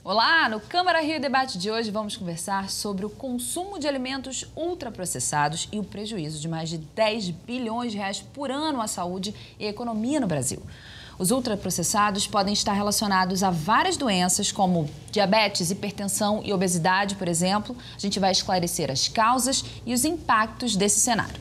Olá, no Câmara Rio Debate de hoje vamos conversar sobre o consumo de alimentos ultraprocessados e o prejuízo de mais de 10 bilhões de reais por ano à saúde e à economia no Brasil. Os ultraprocessados podem estar relacionados a várias doenças, como diabetes, hipertensão e obesidade, por exemplo. A gente vai esclarecer as causas e os impactos desse cenário.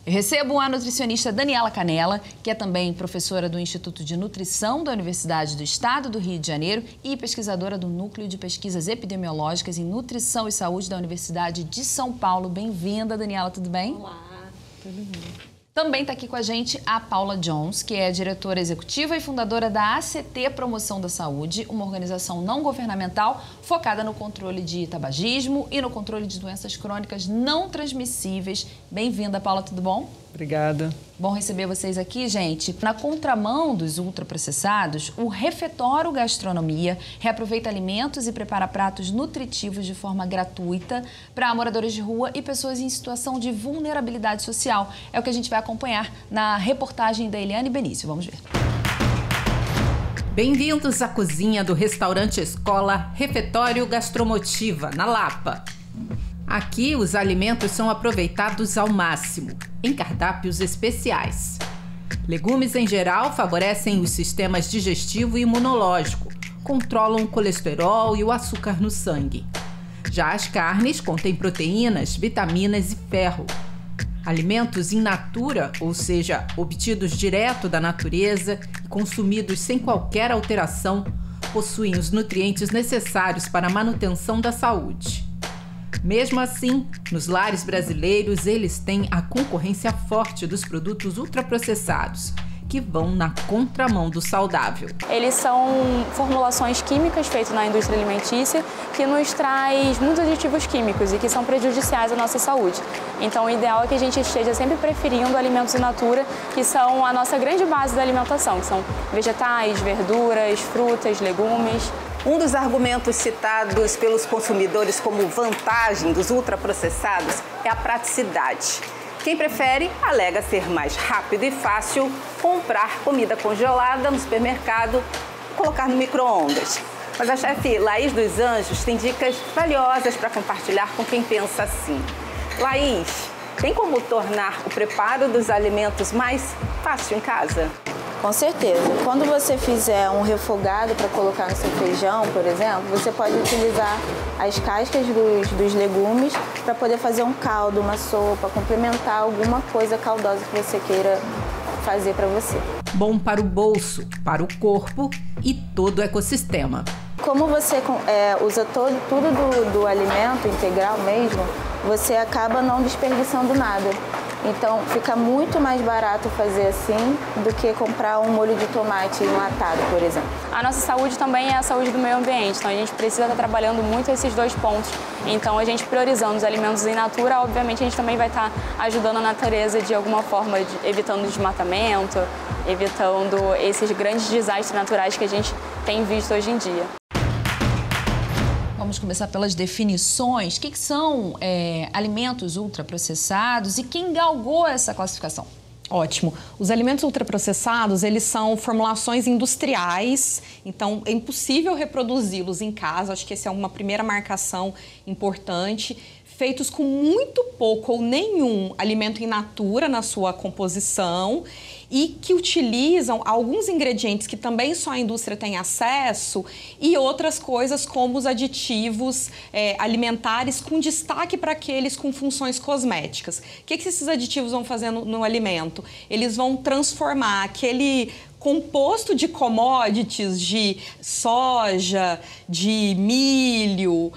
Eu recebo a nutricionista Daniela Canella, que é também professora do Instituto de Nutrição da Universidade do Estado do Rio de Janeiro e pesquisadora do Núcleo de Pesquisas Epidemiológicas em Nutrição e Saúde da Universidade de São Paulo. Bem-vinda, Daniela, tudo bem? Olá, tudo bem. Também está aqui com a gente a Paula Jones, que é diretora executiva e fundadora da ACT Promoção da Saúde, uma organização não governamental focada no controle de tabagismo e no controle de doenças crônicas não transmissíveis. Bem-vinda, Paula, tudo bom? Obrigada. Bom receber vocês aqui, gente. Na contramão dos ultraprocessados, o Refeitório Gastronomia reaproveita alimentos e prepara pratos nutritivos de forma gratuita para moradores de rua e pessoas em situação de vulnerabilidade social. É o que a gente vai acompanhar na reportagem da Eliane Benício. Vamos ver. Bem-vindos à cozinha do restaurante Escola Refeitório Gastromotiva, na Lapa. Aqui, os alimentos são aproveitados ao máximo, em cardápios especiais. Legumes, em geral, favorecem os sistemas digestivo e imunológico, controlam o colesterol e o açúcar no sangue. Já as carnes contêm proteínas, vitaminas e ferro. Alimentos in natura, ou seja, obtidos direto da natureza e consumidos sem qualquer alteração, possuem os nutrientes necessários para a manutenção da saúde. Mesmo assim, nos lares brasileiros, eles têm a concorrência forte dos produtos ultraprocessados, que vão na contramão do saudável. Eles são formulações químicas feitas na indústria alimentícia que nos traz muitos aditivos químicos e que são prejudiciais à nossa saúde. Então, o ideal é que a gente esteja sempre preferindo alimentos in natura, que são a nossa grande base da alimentação, que são vegetais, verduras, frutas, legumes. Um dos argumentos citados pelos consumidores como vantagem dos ultraprocessados é a praticidade. Quem prefere alega ser mais rápido e fácil comprar comida congelada no supermercado e colocar no micro-ondas. Mas a chefe Laís dos Anjos tem dicas valiosas para compartilhar com quem pensa assim. Laís, tem como tornar o preparo dos alimentos mais fácil em casa? Com certeza. Quando você fizer um refogado para colocar no seu feijão, por exemplo, você pode utilizar as cascas dos legumes para poder fazer um caldo, uma sopa, complementar alguma coisa caldosa que você queira fazer para você. Bom para o bolso, para o corpo e todo o ecossistema. Como você usa tudo do alimento integral mesmo, você acaba não desperdiçando nada. Então, fica muito mais barato fazer assim do que comprar um molho de tomate enlatado, por exemplo. A nossa saúde também é a saúde do meio ambiente, então a gente precisa estar trabalhando muito esses dois pontos. Então, a gente priorizando os alimentos in natura, obviamente a gente também vai estar ajudando a natureza de alguma forma, evitando o desmatamento, evitando esses grandes desastres naturais que a gente tem visto hoje em dia. Vamos começar pelas definições. O que são alimentos ultraprocessados e quem galgou essa classificação? Ótimo. Os alimentos ultraprocessados, eles são formulações industriais, então é impossível reproduzi-los em casa. Acho que essa é uma primeira marcação importante. Feitos com muito pouco ou nenhum alimento in natura na sua composição e que utilizam alguns ingredientes que também só a indústria tem acesso e outras coisas como os aditivos alimentares com destaque para aqueles com funções cosméticas. O que esses aditivos vão fazer no alimento? Eles vão transformar aquele composto de commodities, de soja, de milho,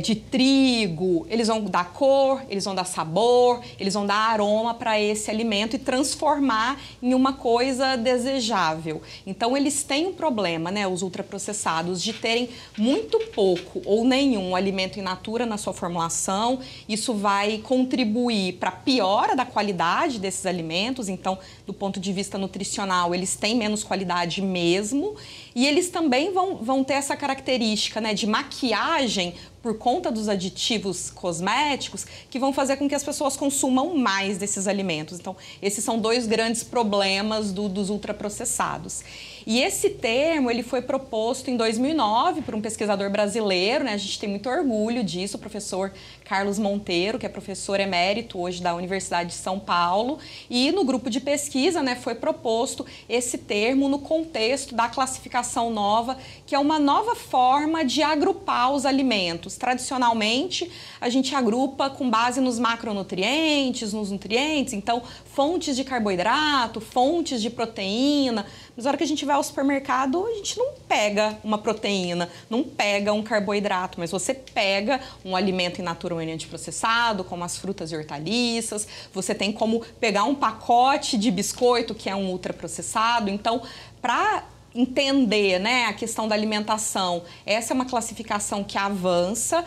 de trigo, eles vão dar cor, eles vão dar sabor, eles vão dar aroma para esse alimento e transformar em uma coisa desejável. Então, eles têm um problema, né, os ultraprocessados, de terem muito pouco ou nenhum alimento in natura na sua formulação. Isso vai contribuir para a piora da qualidade desses alimentos. Então, do ponto de vista nutricional, eles têm menos qualidade mesmo. e eles também vão ter essa característica, né, de maquiagem por conta dos aditivos cosméticos que vão fazer com que as pessoas consumam mais desses alimentos. Então, esses são dois grandes problemas dos ultraprocessados. E esse termo, ele foi proposto em 2009 por um pesquisador brasileiro, né? A gente tem muito orgulho disso, o professor Carlos Monteiro, que é professor emérito hoje da Universidade de São Paulo. E no grupo de pesquisa, né, foi proposto esse termo no contexto da classificação nova, que é uma nova forma de agrupar os alimentos. Tradicionalmente, a gente agrupa com base nos macronutrientes, nos nutrientes, então fontes de carboidrato, fontes de proteína. Mas na hora que a gente vai ao supermercado, a gente não pega uma proteína, não pega um carboidrato, mas você pega um alimento in natura processado, como as frutas e hortaliças, você tem como pegar um pacote de biscoito, que é um ultraprocessado. Então, para entender, né, a questão da alimentação, essa é uma classificação que avança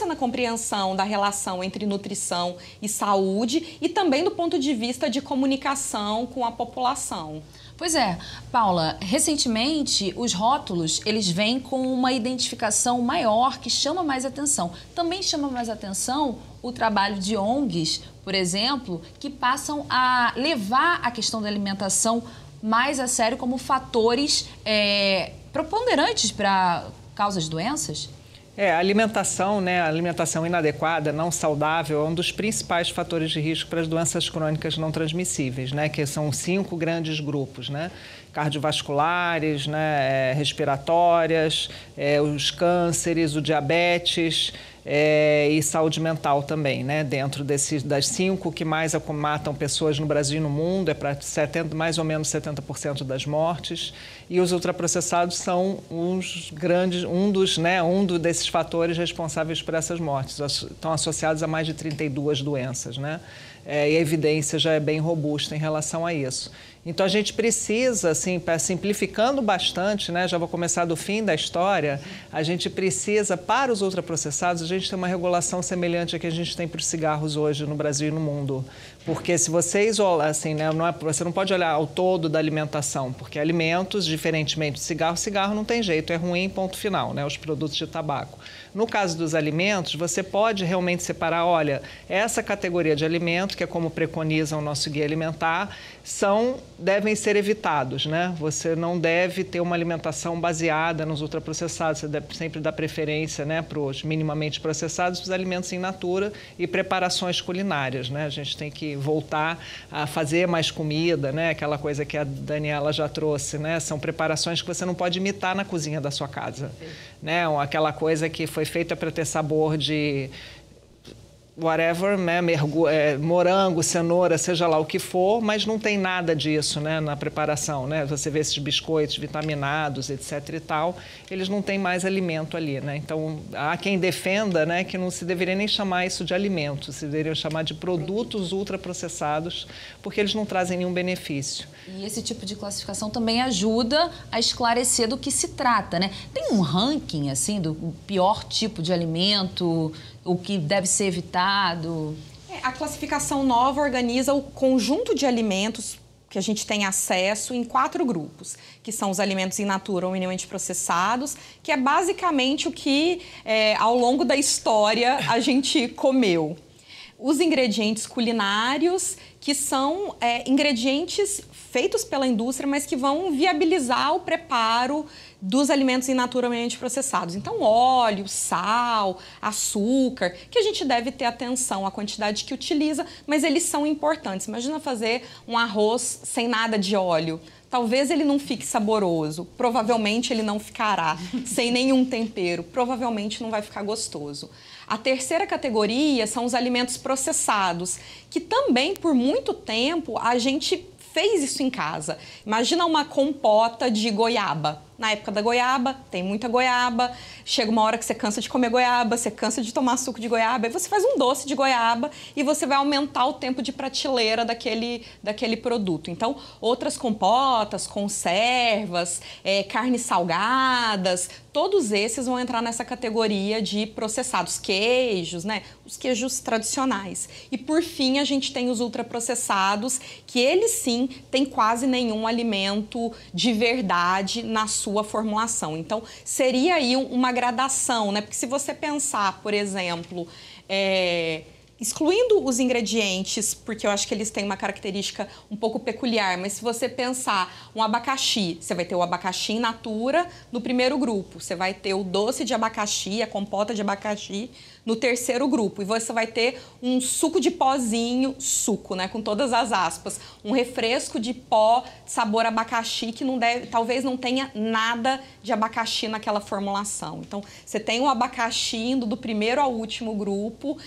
na compreensão da relação entre nutrição e saúde e também do ponto de vista de comunicação com a população. Pois é, Paula, recentemente os rótulos, eles vêm com uma identificação maior que chama mais atenção. Também chama mais atenção o trabalho de ONGs, por exemplo, que passam a levar a questão da alimentação mais a sério como fatores preponderantes para causas de doenças? A alimentação, né, a alimentação inadequada, não saudável, é um dos principais fatores de risco para as doenças crônicas não transmissíveis, né, que são 5 grandes grupos, né, cardiovasculares, né, respiratórias, os cânceres, o diabetes e saúde mental também, né, dentro das 5 que mais matam pessoas no Brasil e no mundo, para mais ou menos 70% das mortes, e os ultraprocessados são um desses fatores responsáveis por essas mortes. Estão associados a mais de 32 doenças, né? E a evidência já é bem robusta em relação a isso. Então, a gente precisa, assim, simplificando bastante, né, já vou começar do fim da história, a gente precisa, para os ultraprocessados, a gente tem uma regulação semelhante à que a gente tem para os cigarros hoje no Brasil e no mundo. Porque se vocês olham, assim, né, você não pode olhar ao todo da alimentação, porque alimentos, diferentemente de cigarro não tem jeito, é ruim, ponto final, né, os produtos de tabaco. No caso dos alimentos, você pode realmente separar, olha, essa categoria de alimento, que é como preconiza o nosso guia alimentar, devem ser evitados, né? Você não deve ter uma alimentação baseada nos ultraprocessados, você deve sempre dar preferência, né, para os minimamente processados, os alimentos in natura e preparações culinárias, né? A gente tem que voltar a fazer mais comida, né? Aquela coisa que a Daniela já trouxe, né? São preparações que você não pode imitar na cozinha da sua casa, né? Aquela coisa que foi feita para ter sabor de whatever, né, morango, cenoura, seja lá o que for, mas não tem nada disso, né, na preparação, né? Você vê esses biscoitos vitaminados, etc e tal, eles não têm mais alimento ali, né? Então, há quem defenda, né, que não se deveria nem chamar isso de alimento, se deveriam chamar de produtos ultraprocessados, porque eles não trazem nenhum benefício. E esse tipo de classificação também ajuda a esclarecer do que se trata, né? Tem um ranking, assim, do pior tipo de alimento, o que deve ser evitado? A classificação nova organiza o conjunto de alimentos que a gente tem acesso em 4 grupos, que são os alimentos in natura ou minimamente processados, que é basicamente o que, ao longo da história, a gente comeu. Os ingredientes culinários, que são ingredientes feitos pela indústria, mas que vão viabilizar o preparo dos alimentos in natura minimamente processados. Então, óleo, sal, açúcar, que a gente deve ter atenção à quantidade que utiliza, mas eles são importantes. Imagina fazer um arroz sem nada de óleo. Talvez ele não fique saboroso, provavelmente ele não ficará sem nenhum tempero, provavelmente não vai ficar gostoso. A terceira categoria são os alimentos processados, que também por muito tempo a gente fez isso em casa. Imagina uma compota de goiaba. Na época da goiaba, tem muita goiaba, chega uma hora que você cansa de comer goiaba, você cansa de tomar suco de goiaba, aí você faz um doce de goiaba e você vai aumentar o tempo de prateleira daquele produto. Então, outras compotas, conservas, carnes salgadas, todos esses vão entrar nessa categoria de processados, queijos, né? Os queijos tradicionais. E, por fim, a gente tem os ultraprocessados, que eles sim têm quase nenhum alimento de verdade na sua sua formulação. Então, seria aí uma gradação, né? Porque se você pensar, por exemplo, excluindo os ingredientes, porque eu acho que eles têm uma característica um pouco peculiar, mas se você pensar um abacaxi, você vai ter o abacaxi in natura no primeiro grupo, você vai ter o doce de abacaxi, a compota de abacaxi no terceiro grupo, e você vai ter um suco de pozinho, suco, né, com todas as aspas, um refresco de pó sabor abacaxi que talvez não tenha nada de abacaxi naquela formulação. Então, você tem o abacaxi indo do primeiro ao último grupo,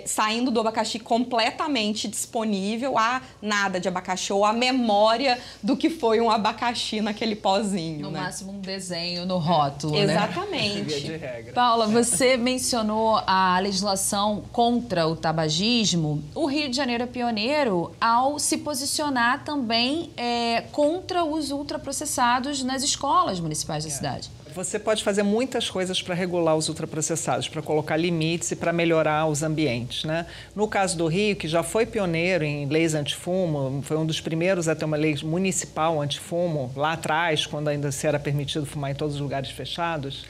saindo do abacaxi completamente disponível a nada de abacaxi, ou a memória do que foi um abacaxi naquele pozinho. No né? máximo um desenho no rótulo, Exatamente. né? Paula, você mencionou a legislação contra o tabagismo. O Rio de Janeiro é pioneiro ao se posicionar também contra os ultraprocessados nas escolas municipais da cidade. Você pode fazer muitas coisas para regular os ultraprocessados, para colocar limites e para melhorar os ambientes, né? No caso do Rio, que já foi pioneiro em leis antifumo, foi um dos primeiros a ter uma lei municipal antifumo, lá atrás, quando ainda se era permitido fumar em todos os lugares fechados,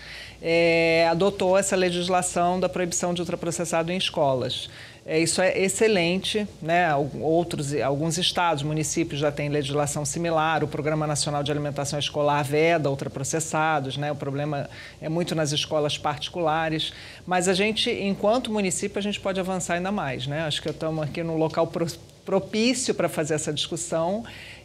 adotou essa legislação da proibição de ultraprocessado em escolas. Isso é excelente, né? Alguns estados, municípios já têm legislação similar, o Programa Nacional de Alimentação Escolar veda ultraprocessados, né? O problema é muito nas escolas particulares, mas a gente, enquanto município, a gente pode avançar ainda mais, né? Acho que estamos aqui num local propício para fazer essa discussão,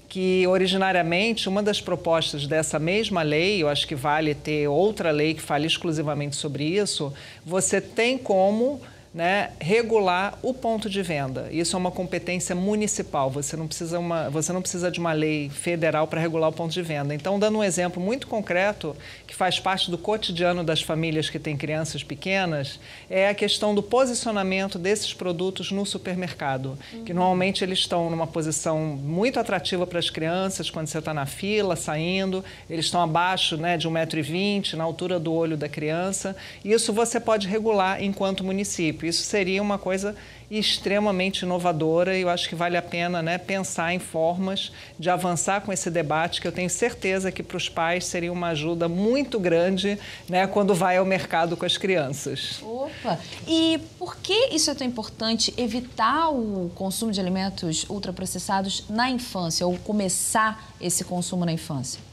que originariamente uma das propostas dessa mesma lei, eu acho que vale ter outra lei que fale exclusivamente sobre isso, você tem como, né, regular o ponto de venda. Isso é uma competência municipal, você não precisa de uma lei federal para regular o ponto de venda. Então, dando um exemplo muito concreto, que faz parte do cotidiano das famílias que têm crianças pequenas, é a questão do posicionamento desses produtos no supermercado, que normalmente eles estão numa posição muito atrativa para as crianças, quando você está na fila, saindo, eles estão abaixo, né, de 1,20 m, na altura do olho da criança. Isso você pode regular enquanto município. Isso seria uma coisa extremamente inovadora e eu acho que vale a pena, né, pensar em formas de avançar com esse debate, que eu tenho certeza que para os pais seria uma ajuda muito grande, né, quando vai ao mercado com as crianças. Opa! E por que isso é tão importante, evitar o consumo de alimentos ultraprocessados na infância, ou começar esse consumo na infância?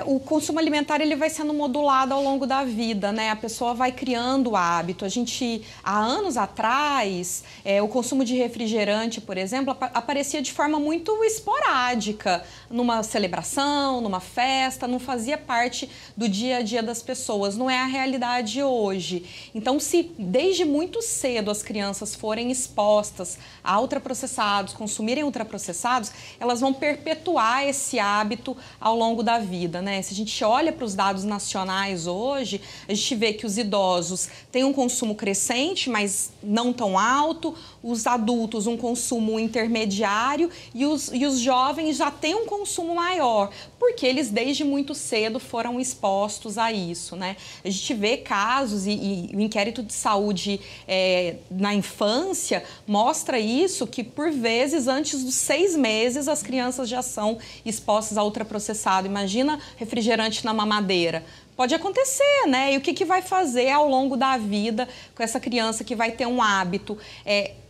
O consumo alimentar ele vai sendo modulado ao longo da vida, né? A pessoa vai criando o hábito. Há anos atrás, o consumo de refrigerante, por exemplo, aparecia de forma muito esporádica, numa celebração, numa festa, não fazia parte do dia a dia das pessoas, não é a realidade hoje. Então, se desde muito cedo as crianças forem expostas a ultraprocessados, consumirem ultraprocessados, elas vão perpetuar esse hábito ao longo da vida. Né? Se a gente olha para os dados nacionais hoje, a gente vê que os idosos têm um consumo crescente, mas não tão alto, os adultos um consumo intermediário e os jovens já têm um consumo maior, porque eles desde muito cedo foram expostos a isso. Né? A gente vê casos e o inquérito de saúde na infância mostra isso, que por vezes antes dos 6 meses as crianças já são expostas a ultraprocessado. Imagina refrigerante na mamadeira. Pode acontecer, né? E o que vai fazer ao longo da vida com essa criança que vai ter um hábito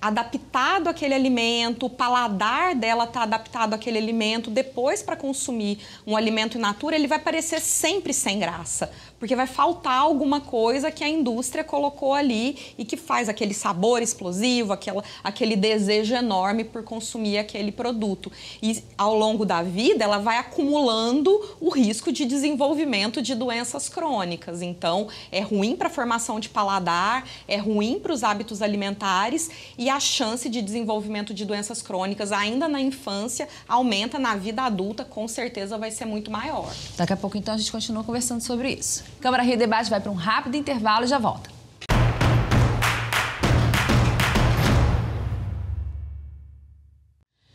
adaptado àquele alimento, o paladar dela está adaptado àquele alimento, depois para consumir um alimento in natura, ele vai parecer sempre sem graça, porque vai faltar alguma coisa que a indústria colocou ali e que faz aquele sabor explosivo, aquele desejo enorme por consumir aquele produto. E ao longo da vida, ela vai acumulando o risco de desenvolvimento de doenças crônicas. Então, é ruim para a formação de paladar, é ruim para os hábitos alimentares e a chance de desenvolvimento de doenças crônicas ainda na infância aumenta, na vida adulta, com certeza vai ser muito maior. Daqui a pouco, então, a gente continua conversando sobre isso. Câmara Rio Debate vai para um rápido intervalo e já volta.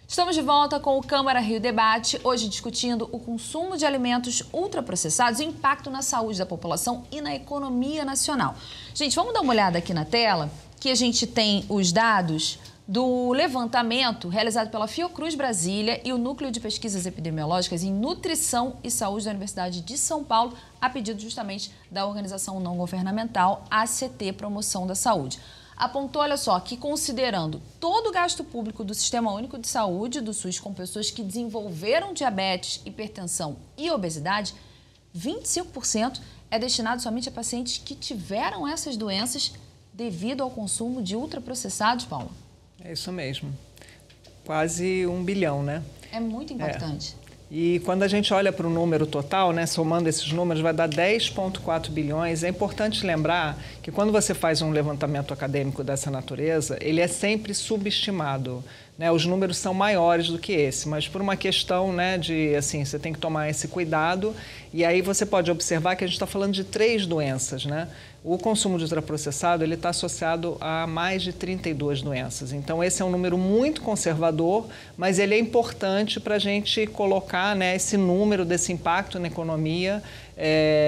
Estamos de volta com o Câmara Rio Debate, hoje discutindo o consumo de alimentos ultraprocessados e o impacto na saúde da população e na economia nacional. Gente, vamos dar uma olhada aqui na tela, que a gente tem os dados do levantamento realizado pela Fiocruz Brasília e o Núcleo de Pesquisas Epidemiológicas em Nutrição e Saúde da Universidade de São Paulo, a pedido justamente da organização não governamental ACT Promoção da Saúde. Apontou, olha só, que considerando todo o gasto público do Sistema Único de Saúde, do SUS, com pessoas que desenvolveram diabetes, hipertensão e obesidade, 25% é destinado somente a pacientes que tiveram essas doenças devido ao consumo de ultraprocessados, Paula. É isso mesmo. Quase 1 bilhão, né? É muito impactante. E quando a gente olha para o número total, né, somando esses números, vai dar 10,4 bilhões. É importante lembrar que quando você faz um levantamento acadêmico dessa natureza, ele é sempre subestimado. Né? Os números são maiores do que esse, mas por uma questão, né, de, assim, você tem que tomar esse cuidado. E aí você pode observar que a gente está falando de 3 doenças, né? O consumo de ultraprocessado ele está associado a mais de 32 doenças. Então, esse é um número muito conservador, mas ele é importante para a gente colocar, né, esse número desse impacto na economia,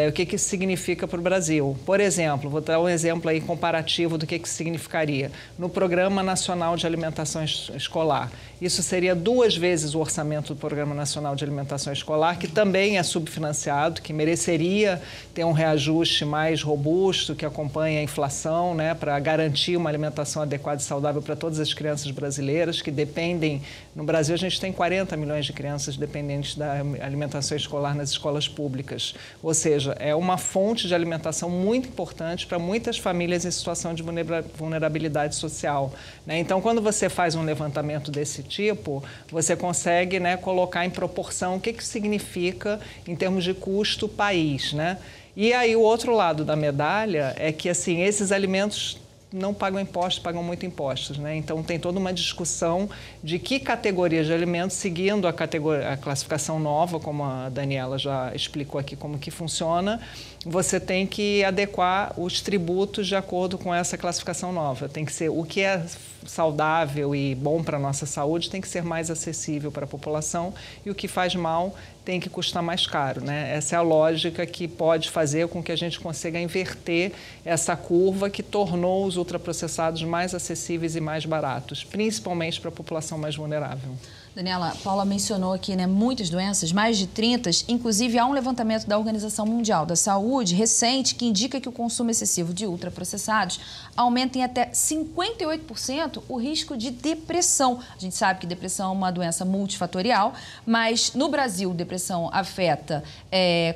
o que isso significa para o Brasil. Por exemplo, vou dar um exemplo aí comparativo do que significaria. No Programa Nacional de Alimentação Escolar, isso seria 2 vezes o orçamento do Programa Nacional de Alimentação Escolar, que também é subfinanciado, que mereceria ter um reajuste mais robusto, que acompanhe a inflação, né, para garantir uma alimentação adequada e saudável para todas as crianças brasileiras que dependem. No Brasil, a gente tem 40 milhões de crianças dependentes da alimentação escolar nas escolas públicas. Ou seja, é uma fonte de alimentação muito importante para muitas famílias em situação de vulnerabilidade social. Né? Então, quando você faz um levantamento desse tipo, você consegue, né, colocar em proporção o que significa em termos de custo país, né? E aí o outro lado da medalha é que, assim, esses alimentos não pagam impostos, pagam muito impostos, né? Então tem toda uma discussão de que categorias de alimentos, seguindo a classificação nova, como a Daniela já explicou aqui como que funciona, você tem que adequar os tributos de acordo com essa classificação nova. Tem que ser o que é saudável e bom para a nossa saúde tem que ser mais acessível para a população e o que faz mal tem que custar mais caro, né? Essa é a lógica que pode fazer com que a gente consiga inverter essa curva que tornou os ultraprocessados mais acessíveis e mais baratos, principalmente para a população mais vulnerável. Daniela, Paula mencionou aqui, né, muitas doenças, mais de 30, inclusive há um levantamento da Organização Mundial da Saúde recente que indica que o consumo excessivo de ultraprocessados aumenta em até 58% o risco de depressão. A gente sabe que depressão é uma doença multifatorial, mas no Brasil depressão afeta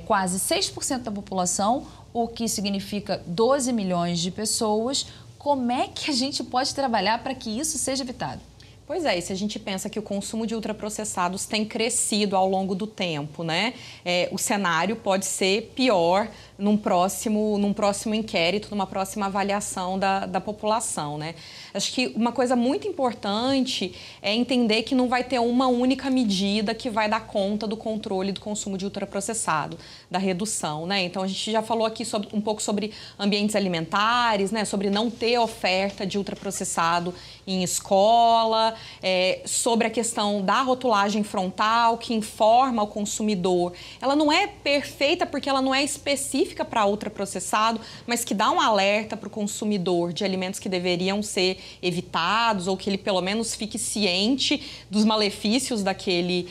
quase 6% da população, o que significa 12 milhões de pessoas. Como é que a gente pode trabalhar para que isso seja evitado? Pois é, e se a gente pensa que o consumo de ultraprocessados tem crescido ao longo do tempo, né? O cenário pode ser pior num próximo inquérito, numa próxima avaliação da população, né? Acho que uma coisa muito importante é entender que não vai ter uma única medida que vai dar conta do controle do consumo de ultraprocessado, da redução, né? Então, a gente já falou aqui um pouco sobre ambientes alimentares, né? Sobre não ter oferta de ultraprocessado em escola, sobre a questão da rotulagem frontal, que informa o consumidor. Ela não é perfeita porque ela não é específica para ultraprocessado, mas que dá um alerta para o consumidor de alimentos que deveriam ser evitados ou que ele pelo menos fique ciente dos malefícios daquele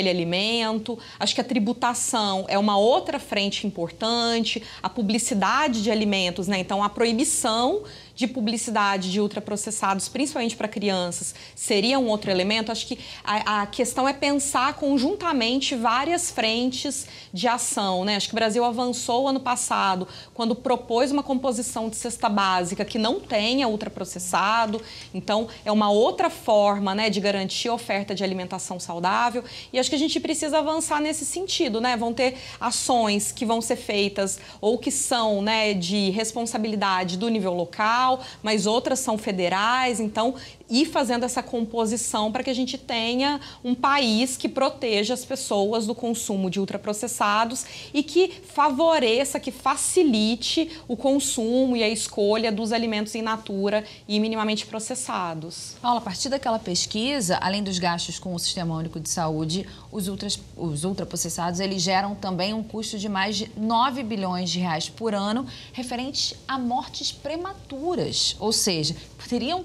alimento. Acho que a tributação é uma outra frente importante, a publicidade de alimentos, né? Então, a proibição de publicidade de ultraprocessados, principalmente para crianças, seria um outro elemento. Acho que a questão é pensar conjuntamente várias frentes de ação, né? Acho que o Brasil avançou ano passado quando propôs uma composição de cesta básica que não tenha ultraprocessado. Então, é uma outra forma, né, de garantir a oferta de alimentação saudável. E acho que a gente precisa avançar nesse sentido, né? Vão ter ações que vão ser feitas ou que são, né, de responsabilidade do nível local, mas outras são federais. Então, ir fazendo essa composição para que a gente tenha um país que proteja as pessoas do consumo de ultraprocessados e que favoreça, que facilite o consumo e a escolha dos alimentos in natura e minimamente processados. Paula, a partir daquela pesquisa, além dos gastos com o Sistema Único de Saúde, os ultraprocessados, eles geram também um custo de mais de 9 bilhões de reais por ano, referentes a mortes prematuras, ou seja, poderiam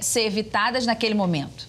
ser evitadas evitadas naquele momento?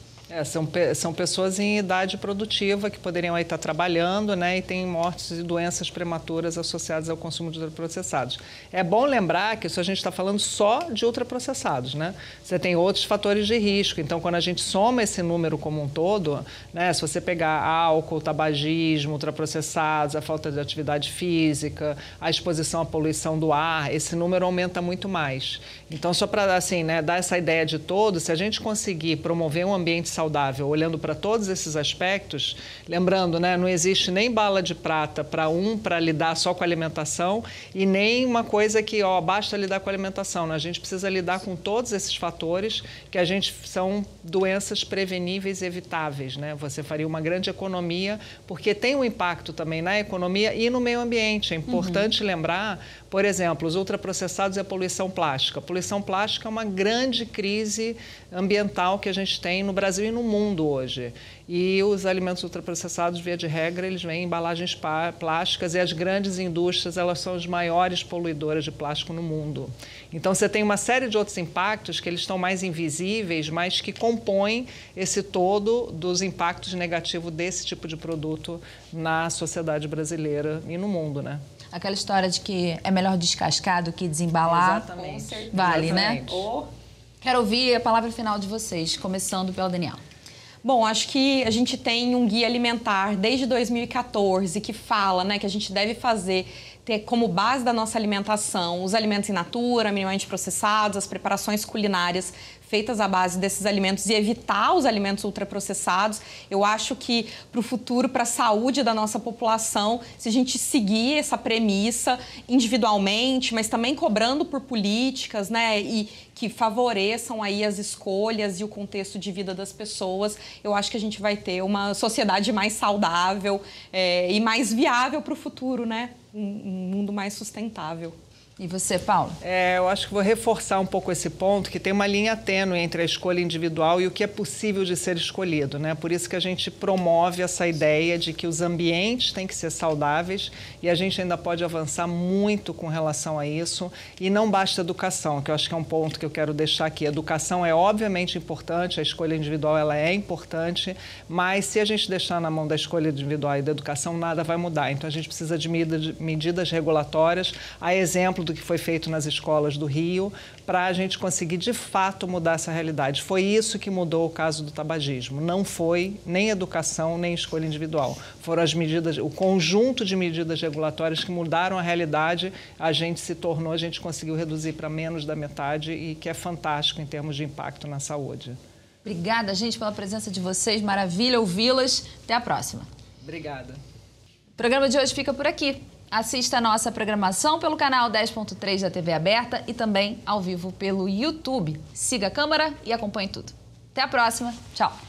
São pessoas em idade produtiva que poderiam aí estar trabalhando, né, e tem mortes e doenças prematuras associadas ao consumo de ultraprocessados. É bom lembrar que isso a gente está falando só de ultraprocessados, né? Você tem outros fatores de risco. Então, quando a gente soma esse número como um todo, né, se você pegar álcool, tabagismo, ultraprocessados, a falta de atividade física, a exposição à poluição do ar, esse número aumenta muito mais. Então, só para assim, né, dar essa ideia de todo, se a gente conseguir promover um ambiente saudável, olhando para todos esses aspectos, lembrando, né, não existe nem bala de prata para lidar só com a alimentação e nem uma coisa que, basta lidar com a alimentação, né? A gente precisa lidar com todos esses fatores que são doenças preveníveis e evitáveis, né? Você faria uma grande economia, porque tem um impacto também na economia e no meio ambiente. É importante lembrar, por exemplo, os ultraprocessados e a poluição plástica. A poluição plástica é uma grande crise ambiental que a gente tem no Brasil e no mundo hoje. E os alimentos ultraprocessados, via de regra, eles vêm em embalagens plásticas e as grandes indústrias, elas são as maiores poluidoras de plástico no mundo. Então, você tem uma série de outros impactos que eles estão mais invisíveis, mas que compõem esse todo dos impactos negativos desse tipo de produto na sociedade brasileira e no mundo, né? Aquela história de que é melhor descascar do que desembalar. Exatamente. Vale, Exatamente. Né? Quero ouvir a palavra final de vocês, começando pela Daniela. Bom, acho que a gente tem um guia alimentar desde 2014 que fala, né, que a gente deve ter como base da nossa alimentação os alimentos in natura, minimamente processados, as preparações culinárias feitas à base desses alimentos e evitar os alimentos ultraprocessados. Eu acho que para o futuro, para a saúde da nossa população, se a gente seguir essa premissa individualmente, mas também cobrando por políticas, né, e que favoreçam aí as escolhas e o contexto de vida das pessoas, eu acho que a gente vai ter uma sociedade mais saudável e mais viável para o futuro, né? Um mundo mais sustentável. E você, Paulo? Eu acho que vou reforçar um pouco esse ponto, que tem uma linha tênue entre a escolha individual e o que é possível de ser escolhido, né? Por isso que a gente promove essa ideia de que os ambientes têm que ser saudáveis e a gente ainda pode avançar muito com relação a isso. E não basta educação, que eu acho que é um ponto que eu quero deixar aqui. A educação é obviamente importante, a escolha individual ela é importante, mas se a gente deixar na mão da escolha individual e da educação, nada vai mudar. Então a gente precisa de medidas regulatórias, a exemplo do que foi feito nas escolas do Rio, para a gente conseguir, de fato, mudar essa realidade. Foi isso que mudou o caso do tabagismo. Não foi nem educação, nem escolha individual. Foram as medidas, o conjunto de medidas regulatórias que mudaram a realidade, a gente conseguiu reduzir para menos da metade e que é fantástico em termos de impacto na saúde. Obrigada, gente, pela presença de vocês. Maravilha ouvi-las. Até a próxima. Obrigada. O programa de hoje fica por aqui. Assista a nossa programação pelo canal 10.3 da TV Aberta e também ao vivo pelo YouTube. Siga a câmera e acompanhe tudo. Até a próxima. Tchau.